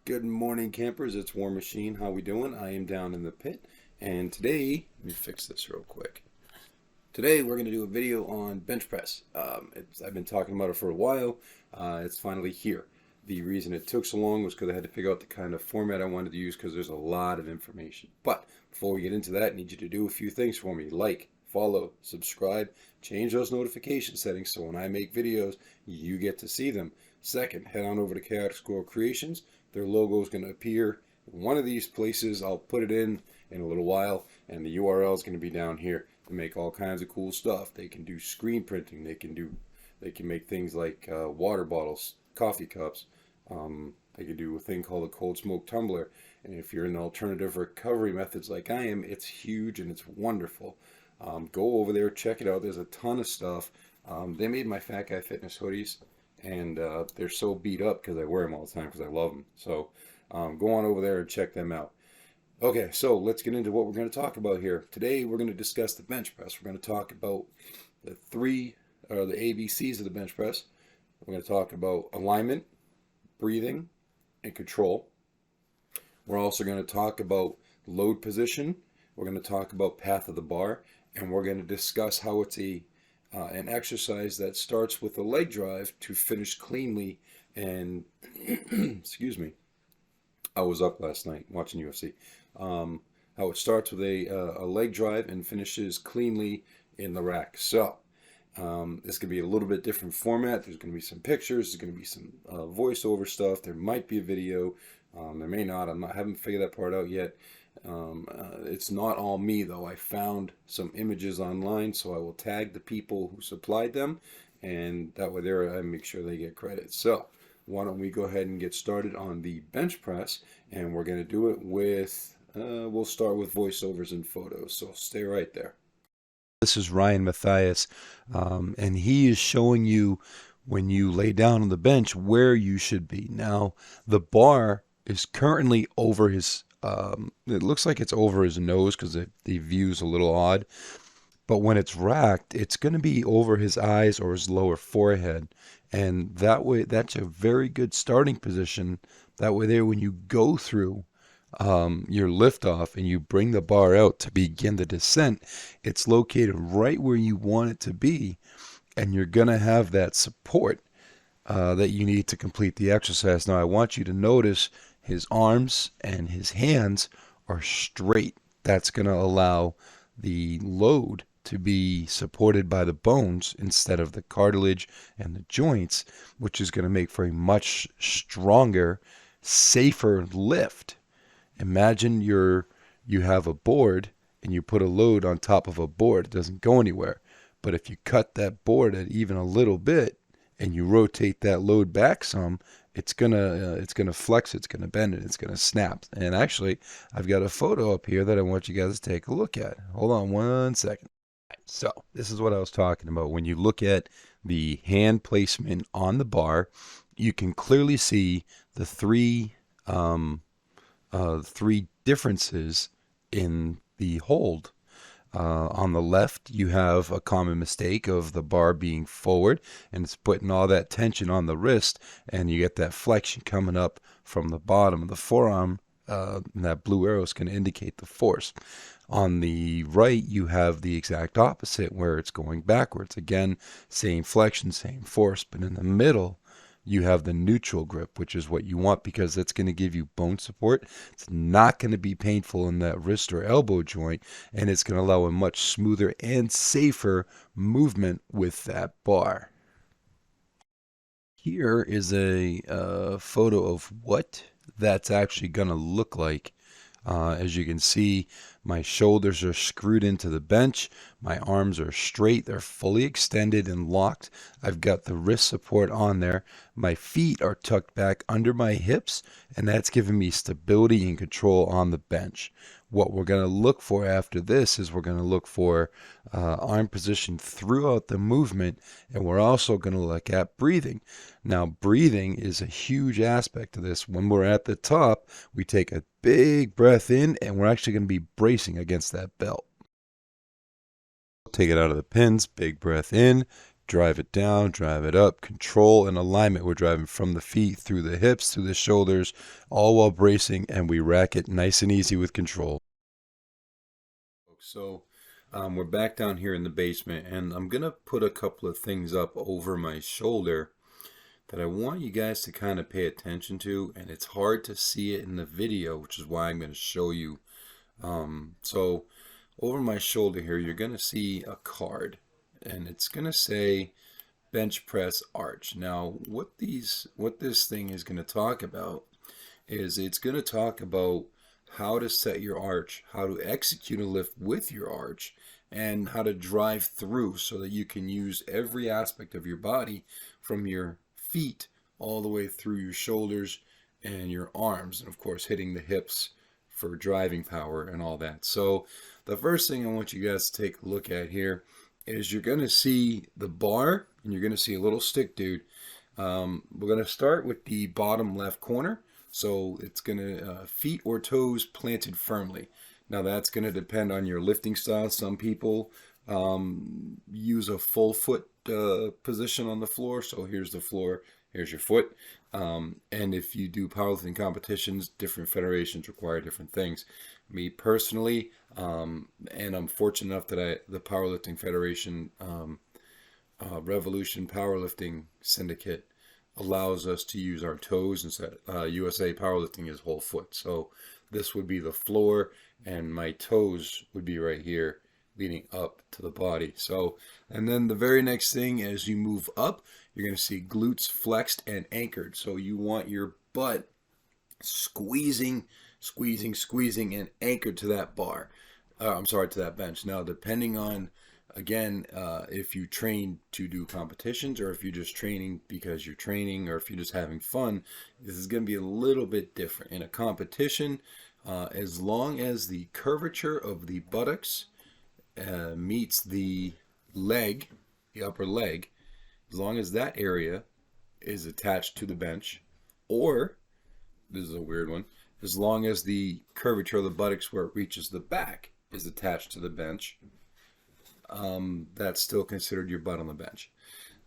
Good morning, campers. It's War Machine. How we doing? I am down in the pit, and today, let me fix this real quick. Today, we're going to do a video on bench press. I've been talking about it for a while. It's finally here. The reason it took so long was because I had to figure out the kind of format I wanted to use because there's a lot of information. But before we get into that, I need you to do a few things for me. Like, follow, subscribe, change those notification settings so when I make videos, you get to see them. Second, head on over to Chaotic Squirrel Creations. Their logo is going to appear in one of these places. I'll put it in a little while, and the URL is going to be down here. To make all kinds of cool stuff. They can do screen printing. They can make things like water bottles, coffee cups. They can do a thing called a cold smoke tumbler. And if you're in alternative recovery methods like I am, it's huge and it's wonderful. Go over there, check it out. There's a ton of stuff. They made my Fat Guy Fitness hoodies, and they're so beat up because I wear them all the time because I love them. So go on over there and check them out. Okay, so let's get into what we're going to talk about here. Today we're going to discuss the bench press. We're going to talk about the ABCs of the bench press. We're going to talk about alignment, breathing, and control. We're also going to talk about load position. We're going to talk about path of the bar, and we're going to discuss how it's an exercise that starts with a leg drive to finish cleanly. And excuse me, I was up last night watching UFC. How it starts with a leg drive and finishes cleanly in the rack. So this could be a little bit different format. There's going to be some pictures. There's going to be some voiceover stuff. There might be a video. There may not. I haven't figured that part out yet. It's not all me though. I found some images online, so I will tag the people who supplied them, and that way I make sure they get credit. So why don't we go ahead and get started on the bench press, and we're going to do it with, we'll start with voiceovers and photos, so stay right there. This is Ryan Matthias, and he is showing you when you lay down on the bench where you should be. Now, the bar is currently over his, it looks like it's over his nose because the view's a little odd. But when it's racked, it's going to be over his eyes or his lower forehead. And that way, that's a very good starting position. That way there, when you go through your liftoff and you bring the bar out to begin the descent, it's located right where you want it to be. And you're going to have that support that you need to complete the exercise. Now, I want you to notice his arms and his hands are straight. That's going to allow the load to be supported by the bones instead of the cartilage and the joints, which is going to make for a much stronger, safer lift. Imagine you have a board and you put a load on top of a board. It doesn't go anywhere. But if you cut that board at even a little bit and you rotate that load back some, it's gonna flex, it's gonna bend, and it's gonna snap. And actually, I've got a photo up here that I want you guys to take a look at. Hold on one second. So this is what I was talking about. When you look at the hand placement on the bar, you can clearly see the three differences in the hold. On the left, you have a common mistake of the bar being forward, and it's putting all that tension on the wrist, and you get that flexion coming up from the bottom of the forearm. And that blue arrow is going to indicate the force. On the right, you have the exact opposite, where it's going backwards. Again, same flexion, same force, but in the middle, you have the neutral grip, which is what you want because that's going to give you bone support. It's not going to be painful in that wrist or elbow joint, and it's going to allow a much smoother and safer movement with that bar. Here is a photo of what that's actually going to look like. As you can see, my shoulders are screwed into the bench. My arms are straight. They're fully extended and locked. I've got the wrist support on there. My feet are tucked back under my hips, and that's giving me stability and control on the bench. What we're going to look for after this is we're going to look for arm position throughout the movement, and we're also going to look at breathing. Now, breathing is a huge aspect of this. When we're at the top, we take a big breath in, and we're actually going to be bracing against that belt. Take it out of the pins, big breath in, drive it down, drive it up, control and alignment. We're driving from the feet, through the hips, through the shoulders, all while bracing, and we rack it nice and easy with control. So we're back down here in the basement, and I'm going to put a couple of things up over my shoulder that I want you guys to kind of pay attention to, and it's hard to see it in the video, which is why I'm going to show you. So over my shoulder here, you're going to see a card, and it's going to say bench press arch. Now, what this thing is going to talk about is it's going to talk about how to set your arch, how to execute a lift with your arch, and how to drive through so that you can use every aspect of your body from your feet all the way through your shoulders and your arms, and of course hitting the hips for driving power and all that. So the first thing I want you guys to take a look at here is you're going to see the bar and you're going to see a little stick dude. We're going to start with the bottom left corner. So it's going to feet or toes planted firmly. Now that's going to depend on your lifting style. Some people use a full foot position on the floor. So here's the floor, here's your foot. And if you do powerlifting competitions, different federations require different things. Me personally, and I'm fortunate enough that the Powerlifting Federation Revolution Powerlifting Syndicate allows us to use our toes instead. USA Powerlifting is whole foot. So this would be the floor, and my toes would be right here leading up to the body. So, and then the very next thing, as you move up, you're going to see glutes flexed and anchored. So you want your butt squeezing and anchored to that bar. To that bench. Now, depending on, again, if you train to do competitions or if you're just training because you're training or if you're just having fun, this is going to be a little bit different. In a competition, as long as the curvature of the buttocks meets the leg, the upper leg, as long as that area is attached to the bench, or, this is a weird one, as long as the curvature of the buttocks where it reaches the back is attached to the bench, that's still considered your butt on the bench.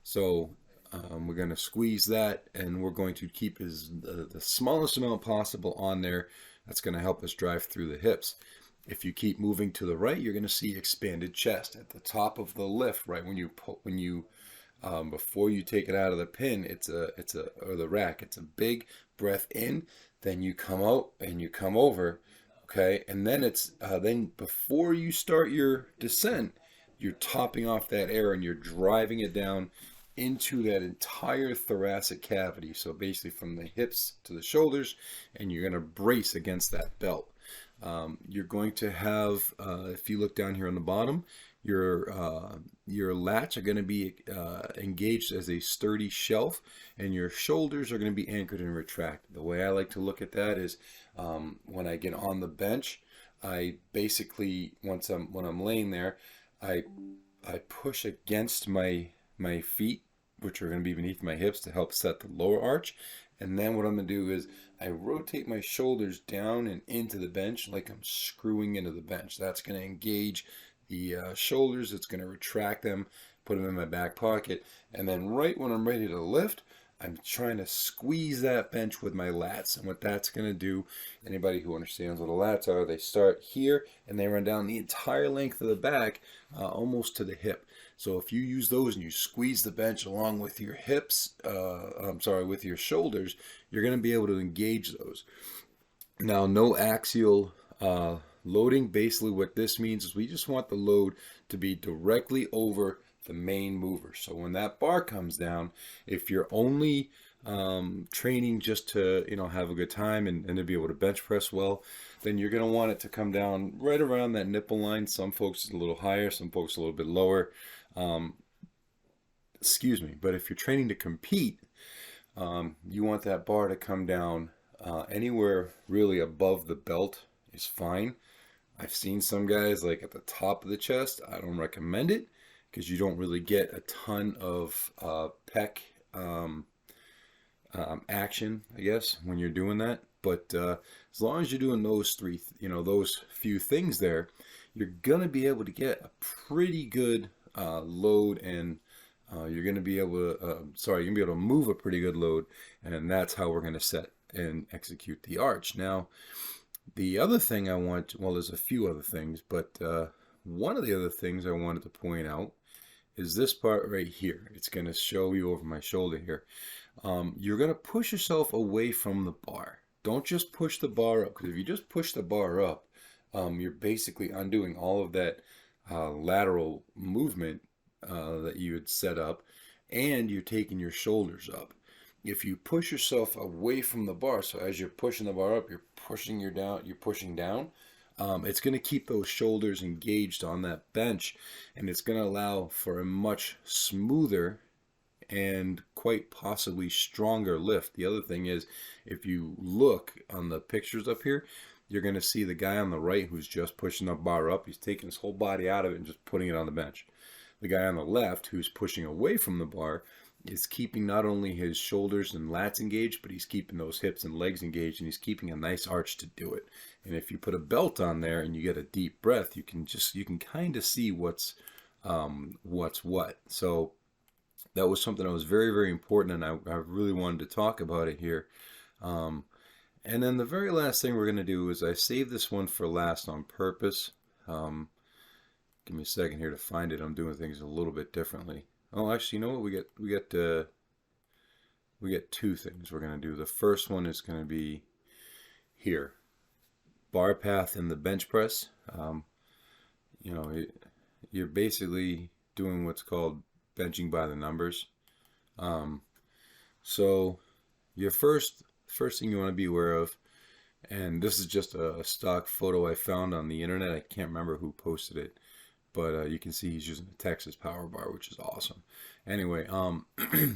So we're going to squeeze that, and we're going to keep the smallest amount possible on there. That's going to help us drive through the hips. If you keep moving to the right, you're going to see expanded chest at the top of the lift. Right when you before you take it out of the pin, or the rack, it's a big breath in. Then you come out and you come over. Okay, and then it's then before you start your descent, you're topping off that air and you're driving it down into that entire thoracic cavity. So basically from the hips to the shoulders, and you're going to brace against that belt. You're going to have, if you look down here on the bottom, your lats are going to be engaged as a sturdy shelf, and your shoulders are going to be anchored and retracted. The way I like to look at that is when I get on the bench, I basically, when I'm laying there, I push against my feet, which are going to be beneath my hips, to help set the lower arch. And then what I'm going to do is I rotate my shoulders down and into the bench like I'm screwing into the bench. That's going to engage the shoulders. It's going to retract them, put them in my back pocket. And then right when I'm ready to lift, I'm trying to squeeze that bench with my lats. And what that's going to do, anybody who understands what the lats are, they start here and they run down the entire length of the back, almost to the hip. So if you use those and you squeeze the bench along with your hips, with your shoulders, you're going to be able to engage those. Now, no axial loading. Basically what this means is we just want the load to be directly over the main mover. So when that bar comes down, if you're only training just to have a good time and to be able to bench press well, then you're going to want it to come down right around that nipple line. Some folks a little higher, some folks a little bit lower. But if you're training to compete, you want that bar to come down anywhere really above the belt is fine. I've seen some guys like at the top of the chest. I don't recommend it because you don't really get a ton of pec action, I guess, when you're doing that. But as long as you're doing those those few things there, you're gonna be able to get a pretty good load and You're going to be able to, you're going to be able to move a pretty good load, and that's how we're going to set and execute the arch. Now, the other thing I want, well, there's a few other things, but one of the other things I wanted to point out is this part right here. It's going to show you over my shoulder here. You're going to push yourself away from the bar. Don't just push the bar up, because if you just push the bar up, you're basically undoing all of that lateral movement that you had set up, and you're taking your shoulders up. If you push yourself away from the bar, so as you're pushing the bar up, you're pushing down, it's going to keep those shoulders engaged on that bench, and it's going to allow for a much smoother and quite possibly stronger lift. The other thing is, if you look on the pictures up here, you're going to see the guy on the right who's just pushing the bar up. He's taking his whole body out of it and just putting it on the bench. The guy on the left who's pushing away from the bar is keeping not only his shoulders and lats engaged, but he's keeping those hips and legs engaged, and he's keeping a nice arch to do it. And if you put a belt on there and you get a deep breath, you can kind of see what's what. So that was something that was very, very important, and I really wanted to talk about it here. And then the very last thing we're going to do is I saved this one for last on purpose. Give me a second here to find it. I'm doing things a little bit differently. Oh, actually, you know what? We get two things we're going to do. The first one is going to be here, bar path in the bench press. You know, you're basically doing what's called benching by the numbers. So your first thing you want to be aware of, and this is just a stock photo I found on the internet. I can't remember who posted it, but you can see he's using a Texas power bar, which is awesome. Anyway,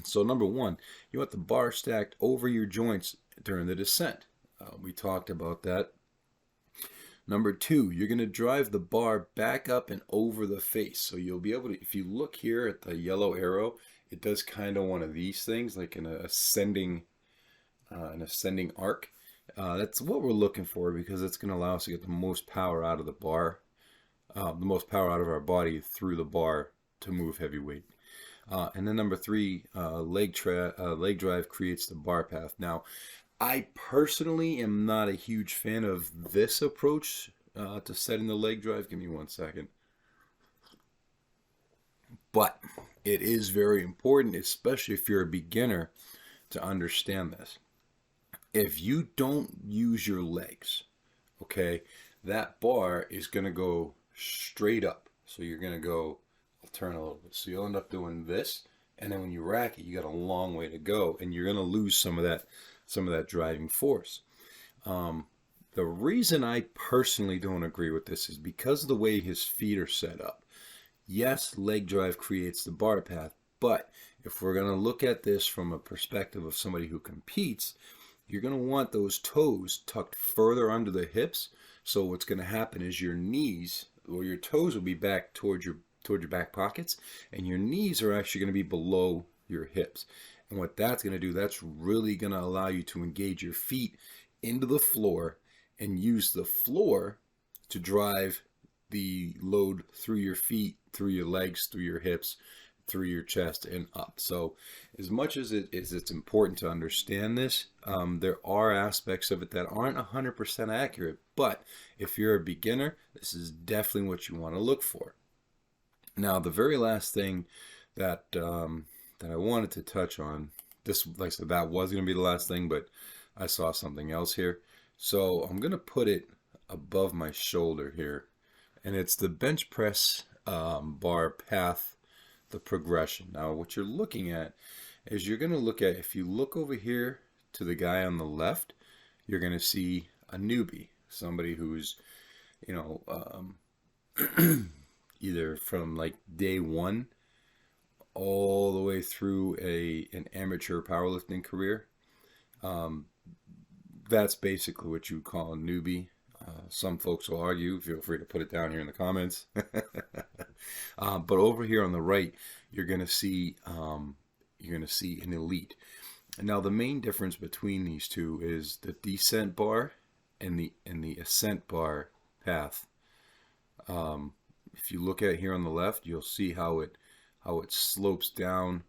so number one, you want the bar stacked over your joints during the descent. We talked about that. Number two, you're going to drive the bar back up and over the face. So you'll be able to, if you look here at the yellow arrow, it does kind of one of these things, like an ascending arc. That's what we're looking for, because it's going to allow us to get the most power out of the bar, the most power out of our body through the bar to move heavy weight. And then number three, leg drive creates the bar path. Now, I personally am not a huge fan of this approach to setting the leg drive. Give me 1 second. But it is very important, especially if you're a beginner, to understand this. If you don't use your legs, okay, that bar is going to go straight up. So you're going to go, I'll turn a little bit. So you'll end up doing this, and then when you rack it, you got a long way to go, and you're going to lose some of that driving force. The reason I personally don't agree with this is because of the way his feet are set up. Yes, leg drive creates the bar path, but if we're going to look at this from a perspective of somebody who competes, you're going to want those toes tucked further under the hips. So what's going to happen is your knees or your toes will be back towards your back pockets, and your knees are actually going to be below your hips. And what that's going to do, that's really going to allow you to engage your feet into the floor and use the floor to drive the load through your feet, through your legs, through your hips, through your chest, and up. So as much as it's important to understand this, there are aspects of it that aren't 100% accurate. But if you're a beginner, this is definitely what you want to look for. Now, the very last thing that I wanted to touch on, this, like I said, that was going to be the last thing, but I saw something else here. So I'm going to put it above my shoulder here, and it's the bench press bar path, the progression. Now, what you're looking at is you're going to look at, if you look over here to the guy on the left, you're going to see a newbie, somebody who's, you know, either from like day one all the way through an amateur powerlifting career. That's basically what you would call a newbie. Some folks will argue. Feel free to put it down here in the comments. But over here on the right, you're going to see an elite. And now the main difference between these two is the descent bar and the ascent bar path. If you look at here on the left, you'll see how it how it slopes down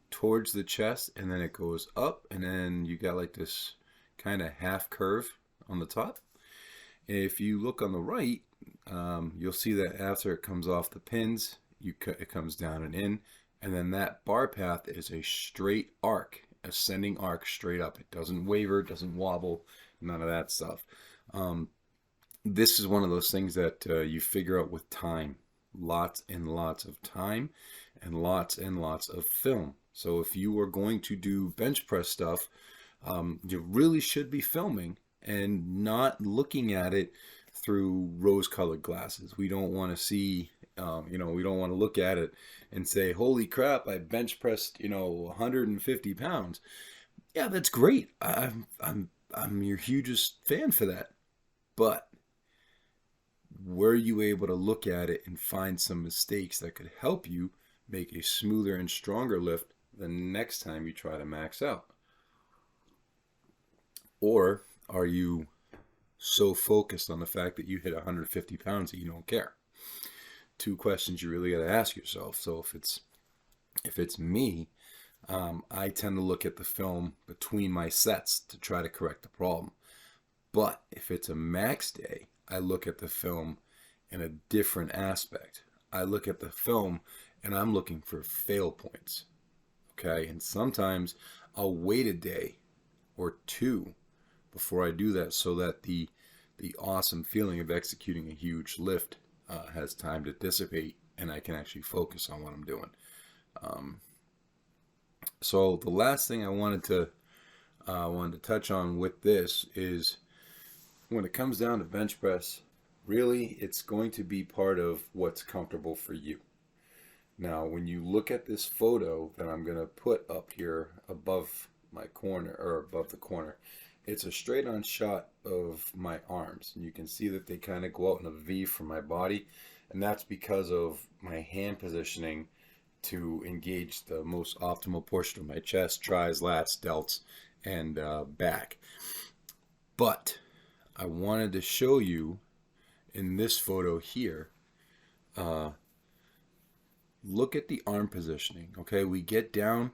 towards the chest and then it goes up, and then you got like this kind of half curve on the top. If you look on the right, you'll see that after it comes off the pins, it comes down and in, and then that bar path is a straight arc, ascending arc straight up. It doesn't waver, doesn't wobble, none of that stuff. This is one of those things that you figure out with time. Lots and lots of time and lots of film. So if you are going to do bench press stuff, you really should be filming and not looking at it through rose-colored glasses. We don't want to see, we don't want to look at it and say, holy crap, I bench pressed, 150 pounds. Yeah, that's great. I'm your hugest fan for that. But were you able to look at it and find some mistakes that could help you make a smoother and stronger lift the next time you try to max out? Or are you so focused on the fact that you hit 150 pounds that you don't care? Two questions you really got to ask yourself. So if it's me, I tend to look at the film between my sets to try to correct the problem. But if it's a max day, I look at the film in a different aspect. I look at the film and I'm looking for fail points. Okay, and sometimes I'll wait a day or two before I do that, so that the awesome feeling of executing a huge lift has time to dissipate and I can actually focus on what I'm doing. So the last thing I wanted to touch on with this is, when it comes down to bench press, really it's going to be part of what's comfortable for you. Now, when you look at this photo that I'm going to put up here above my corner, or above the corner, it's a straight on shot of my arms, and you can see that they kind of go out in a V from my body, and that's because of my hand positioning to engage the most optimal portion of my chest, tris, lats, delts, and back. But I wanted to show you in this photo here, look at the arm positioning. Okay, we get down,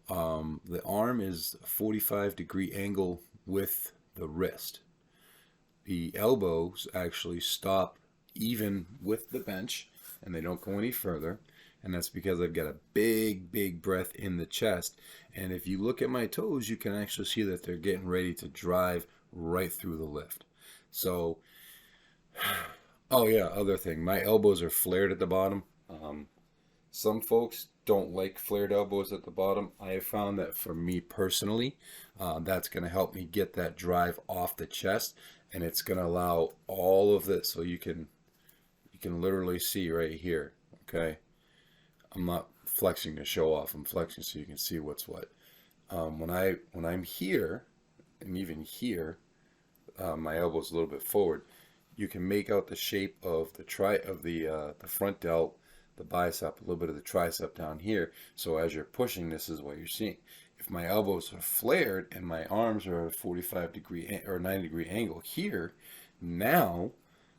the arm is a 45-degree angle with the wrist. The elbows actually stop even with the bench and they don't go any further, and that's because I've got a big breath in the chest. And if you look at my toes, you can actually see that they're getting ready to drive right through the lift. So, oh yeah, other thing, my elbows are flared at the bottom. Some folks don't like flared elbows at the bottom. I have found that for me personally, that's going to help me get that drive off the chest, and it's going to allow all of this. So you can literally see right here. Okay, I'm not flexing to show off. I'm flexing so you can see what's what. When I'm here, and even here, my elbow's a little bit forward. You can make out the shape of the front delt, the bicep, a little bit of the tricep down here. So as you're pushing, this is what you're seeing. If my elbows are flared and my arms are at a 45-degree or 90-degree angle here, now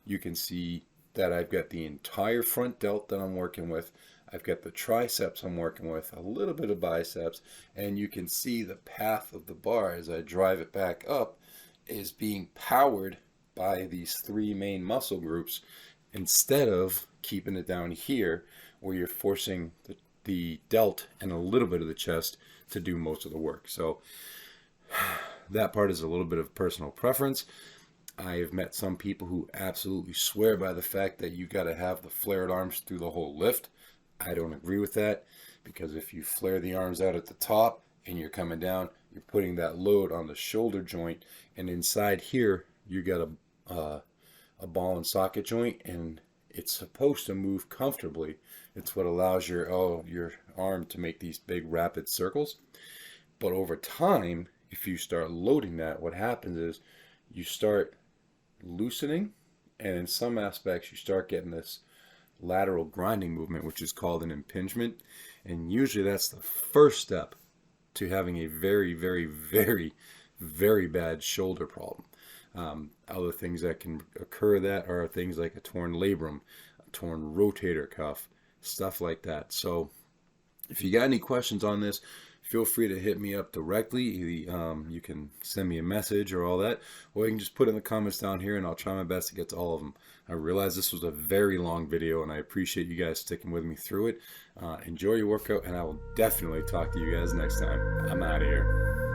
you can see that I've got the entire front delt that I'm working with. I've got the triceps I'm working with, a little bit of biceps, and you can see the path of the bar as I drive it back up is being powered by these three main muscle groups, instead of keeping it down here where you're forcing the delt and a little bit of the chest to do most of the work. So that part is a little bit of personal preference. I've met some people who absolutely swear by the fact that you got to have the flared arms through the whole lift. I don't agree with that, because if you flare the arms out at the top and you're coming down, you're putting that load on the shoulder joint, and inside here you got a ball and socket joint, and it's supposed to move comfortably. It's what allows your arm to make these big rapid circles. But over time, if you start loading that, what happens is you start loosening, and in some aspects you start getting this lateral grinding movement, which is called an impingement. And usually that's the first step to having a very bad shoulder problem. Other things that can occur that are things like a torn labrum, a torn rotator cuff, stuff like that. So If you got any questions on this, feel free to hit me up directly. You can send me a message or all that, or you can just put in the comments down here and I'll try my best to get to all of them. I realize this was a very long video and I appreciate you guys sticking with me through it. Enjoy your workout, and I will definitely talk to you guys next time. I'm out of here.